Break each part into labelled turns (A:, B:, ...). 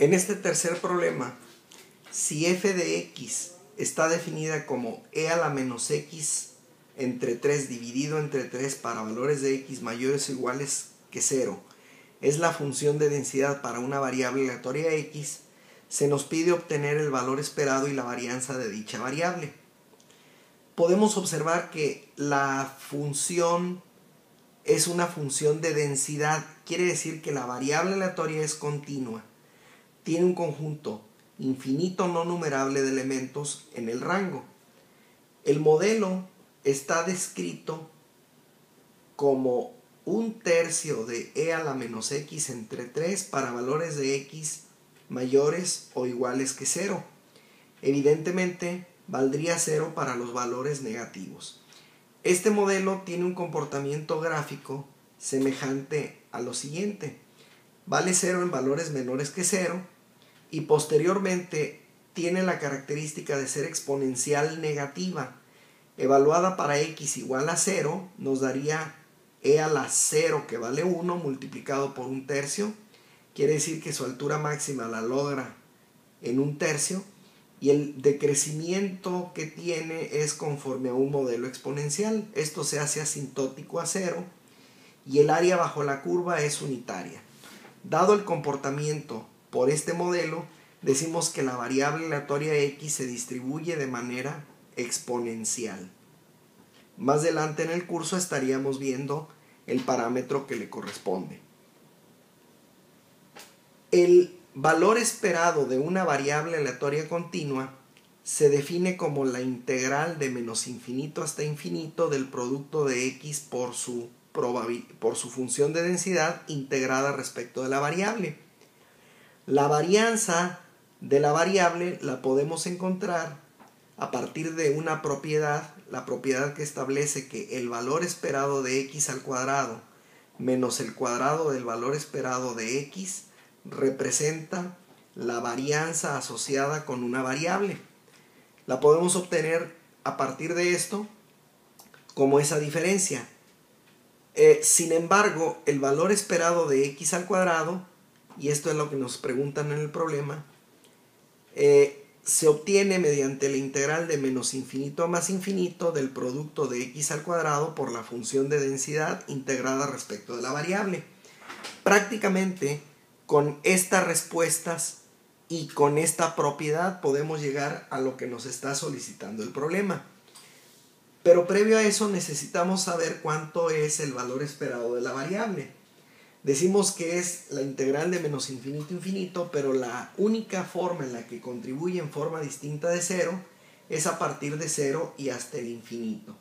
A: En este tercer problema, si f de x está definida como e a la menos x entre 3 dividido entre 3 para valores de x mayores o iguales que 0, es la función de densidad para una variable aleatoria x, se nos pide obtener el valor esperado y la varianza de dicha variable. Podemos observar que la función es una función de densidad, quiere decir que la variable aleatoria es continua, tiene un conjunto infinito no numerable de elementos en el rango. El modelo está descrito como un tercio de e a la menos x entre 3 para valores de x mayores o iguales que 0. Evidentemente, valdría 0 para los valores negativos. Este modelo tiene un comportamiento gráfico semejante a lo siguiente. Vale 0 en valores menores que 0 y posteriormente tiene la característica de ser exponencial negativa. Evaluada para x igual a 0 nos daría e a la 0 que vale 1 multiplicado por un tercio. Quiere decir que su altura máxima la logra en un tercio y el decrecimiento que tiene es conforme a un modelo exponencial. Esto se hace asintótico a 0 y el área bajo la curva es unitaria. Dado el comportamiento por este modelo, decimos que la variable aleatoria x se distribuye de manera exponencial. Más adelante en el curso estaríamos viendo el parámetro que le corresponde. El valor esperado de una variable aleatoria continua se define como la integral de menos infinito hasta infinito del producto de x por su función de densidad integrada respecto de la variable. La varianza de la variable la podemos encontrar a partir de una propiedad, la propiedad que establece que el valor esperado de x al cuadrado menos el cuadrado del valor esperado de x representa la varianza asociada con una variable. La podemos obtener a partir de esto como esa diferencia. Sin embargo, el valor esperado de x al cuadrado, y esto es lo que nos preguntan en el problema, se obtiene mediante la integral de menos infinito a más infinito del producto de x al cuadrado por la función de densidad integrada respecto de la variable. Prácticamente con estas respuestas y con esta propiedad podemos llegar a lo que nos está solicitando el problema. Pero previo a eso necesitamos saber cuánto es el valor esperado de la variable. Decimos que es la integral de menos infinito a infinito, pero la única forma en la que contribuye en forma distinta de 0 es a partir de 0 y hasta el infinito.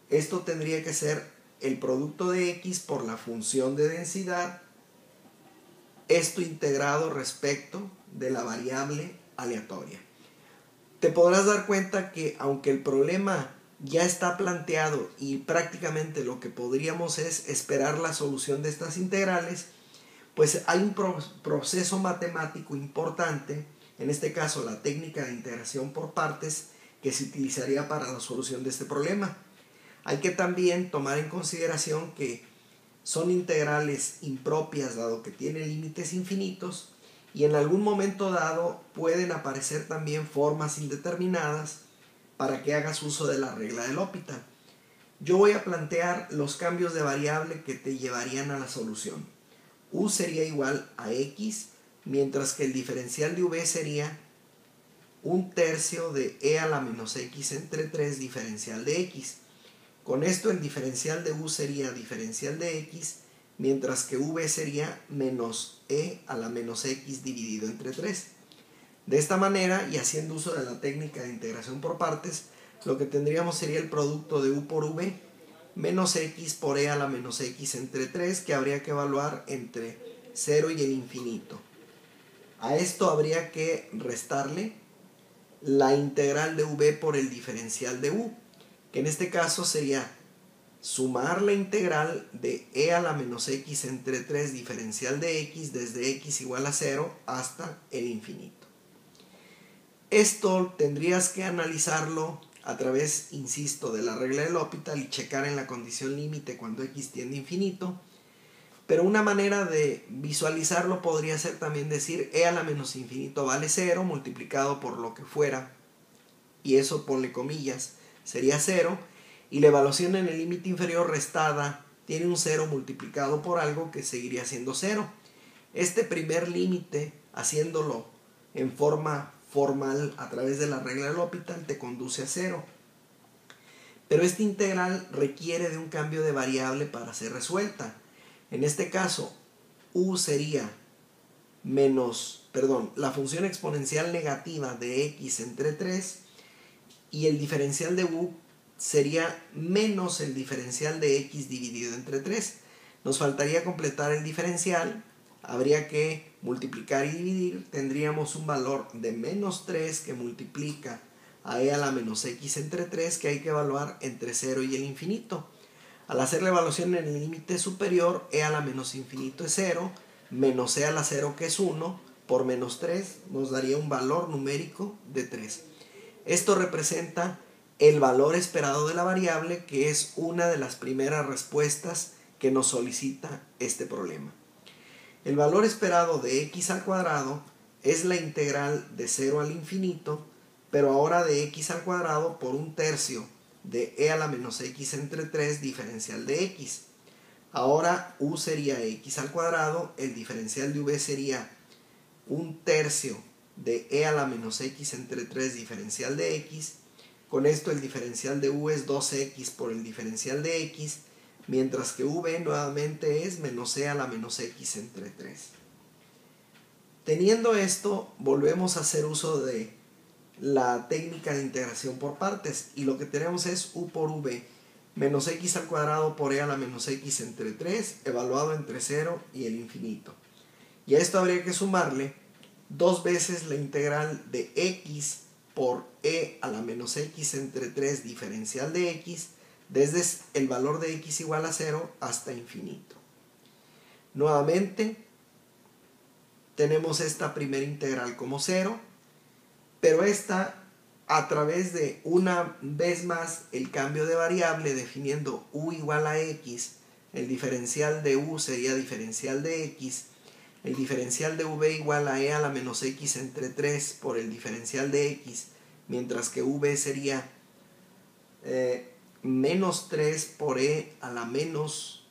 A: Esto tendría que ser el producto de x por la función de densidad, esto integrado respecto de la variable aleatoria. Te podrás dar cuenta que aunque el problema ya está planteado y prácticamente lo que podríamos es esperar la solución de estas integrales, pues hay un proceso matemático importante, en este caso la técnica de integración por partes, que se utilizaría para la solución de este problema. Hay que también tomar en consideración que son integrales impropias dado que tienen límites infinitos y en algún momento dado pueden aparecer también formas indeterminadas para que hagas uso de la regla de L'Hopital. Yo voy a plantear los cambios de variable que te llevarían a la solución. U sería igual a x, mientras que el diferencial de v sería un tercio de e a la menos x entre 3 diferencial de x. Con esto el diferencial de u sería diferencial de x, mientras que v sería menos e a la menos x dividido entre 3. De esta manera, y haciendo uso de la técnica de integración por partes, lo que tendríamos sería el producto de u por v menos x por e a la menos x entre 3, que habría que evaluar entre 0 y el infinito. A esto habría que restarle la integral de v por el diferencial de u, que en este caso sería sumar la integral de e a la menos x entre 3 diferencial de x desde x igual a 0 hasta el infinito. Esto tendrías que analizarlo a través, insisto, de la regla de L'Hopital y checar en la condición límite cuando x tiende a infinito. Pero una manera de visualizarlo podría ser también decir e a la menos infinito vale 0 multiplicado por lo que fuera, y eso ponle comillas, sería 0, y la evaluación en el límite inferior restada tiene un 0 multiplicado por algo que seguiría siendo 0. Este primer límite, haciéndolo en forma formal a través de la regla de L'Hopital, te conduce a 0. Pero esta integral requiere de un cambio de variable para ser resuelta. En este caso, u sería la función exponencial negativa de x entre 3, y el diferencial de u sería menos el diferencial de x dividido entre 3. Nos faltaría completar el diferencial, habría que multiplicar y dividir, tendríamos un valor de menos 3 que multiplica a e a la menos x entre 3, que hay que evaluar entre 0 y el infinito. Al hacer la evaluación en el límite superior, e a la menos infinito es 0, menos e a la 0 que es 1, por menos 3 nos daría un valor numérico de 3. Esto representa el valor esperado de la variable, que es una de las primeras respuestas que nos solicita este problema. El valor esperado de x al cuadrado es la integral de 0 al infinito, pero ahora de x al cuadrado por un tercio de e a la menos x entre 3 diferencial de x. Ahora u sería x al cuadrado, el diferencial de v sería un tercio de e a la menos x entre 3 diferencial de x. Con esto el diferencial de u es 2x por el diferencial de x, mientras que v nuevamente es menos e a la menos x entre 3. Teniendo esto, volvemos a hacer uso de la técnica de integración por partes, y lo que tenemos es u por v menos x al cuadrado por e a la menos x entre 3 evaluado entre 0 y el infinito. Y a esto habría que sumarle dos veces la integral de x por e a la menos x entre 3 diferencial de x desde el valor de x igual a 0 hasta infinito. Nuevamente tenemos esta primera integral como 0, pero esta, a través de una vez más el cambio de variable definiendo u igual a x, el diferencial de u sería diferencial de x, el diferencial de v igual a e a la menos x entre 3 por el diferencial de x, mientras que v sería menos 3 por e a la menos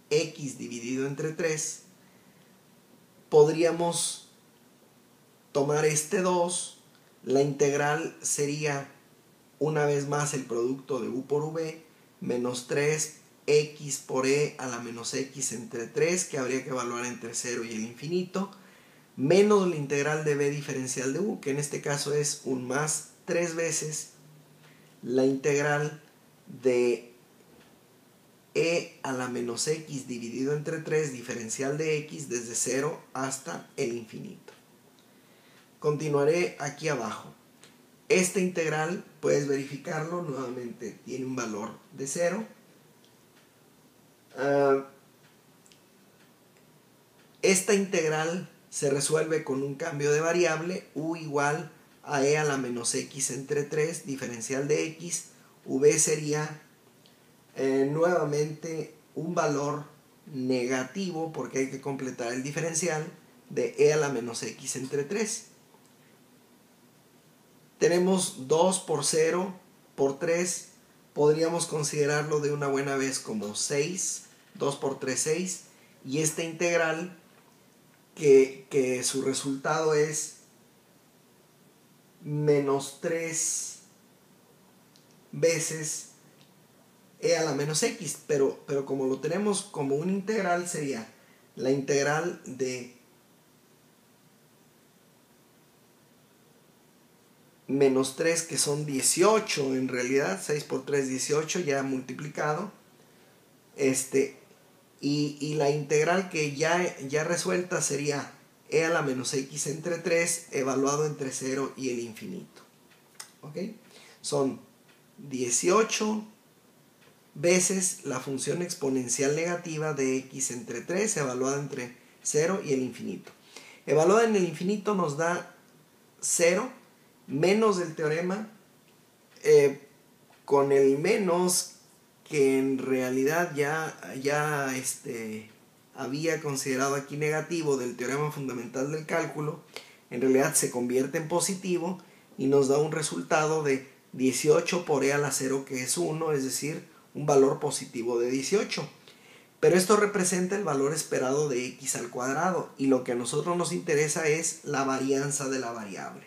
A: x dividido entre 3, podríamos tomar este 2, la integral sería una vez más el producto de u por v menos 3x por e a la menos x entre 3, que habría que evaluar entre 0 y el infinito, menos la integral de b diferencial de u, que en este caso es un más 3 veces la integral de e a la menos x dividido entre 3 diferencial de x desde 0 hasta el infinito. Continuaré aquí abajo. Esta integral, puedes verificarlo, nuevamente tiene un valor de 0. Esta integral se resuelve con un cambio de variable, u igual a e a la menos x entre 3 diferencial de x. V sería nuevamente un valor negativo, porque hay que completar el diferencial de e a la menos x entre 3. Tenemos 2 por 0 por 3, podríamos considerarlo de una buena vez como 6, 2 por 3, 6, y esta integral que su resultado es menos 3 veces e a la menos x, pero como lo tenemos como una integral, sería la integral de menos 3, que son 18 en realidad, 6 por 3, 18 ya multiplicado, y la integral que ya resuelta sería e a la menos x entre 3 evaluado entre 0 y el infinito. ¿Ok? Son 18 veces la función exponencial negativa de x entre 3 evaluada entre 0 y el infinito. Evaluada en el infinito nos da 0 menos del teorema, con el menos que en realidad ya había considerado aquí negativo del teorema fundamental del cálculo, en realidad se convierte en positivo y nos da un resultado de 18 por e a la 0, que es 1, es decir, un valor positivo de 18. Pero esto representa el valor esperado de x al cuadrado, y lo que a nosotros nos interesa es la varianza de la variable.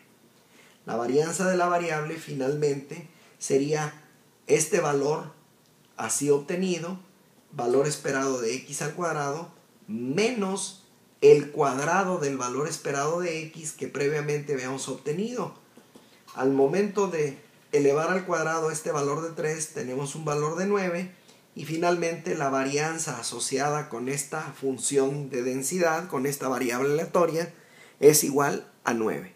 A: La varianza de la variable finalmente sería este valor así obtenido, valor esperado de x al cuadrado, menos el cuadrado del valor esperado de x que previamente habíamos obtenido. Al momento de elevar al cuadrado este valor de 3, tenemos un valor de 9, y finalmente la varianza asociada con esta función de densidad, con esta variable aleatoria, es igual a 9.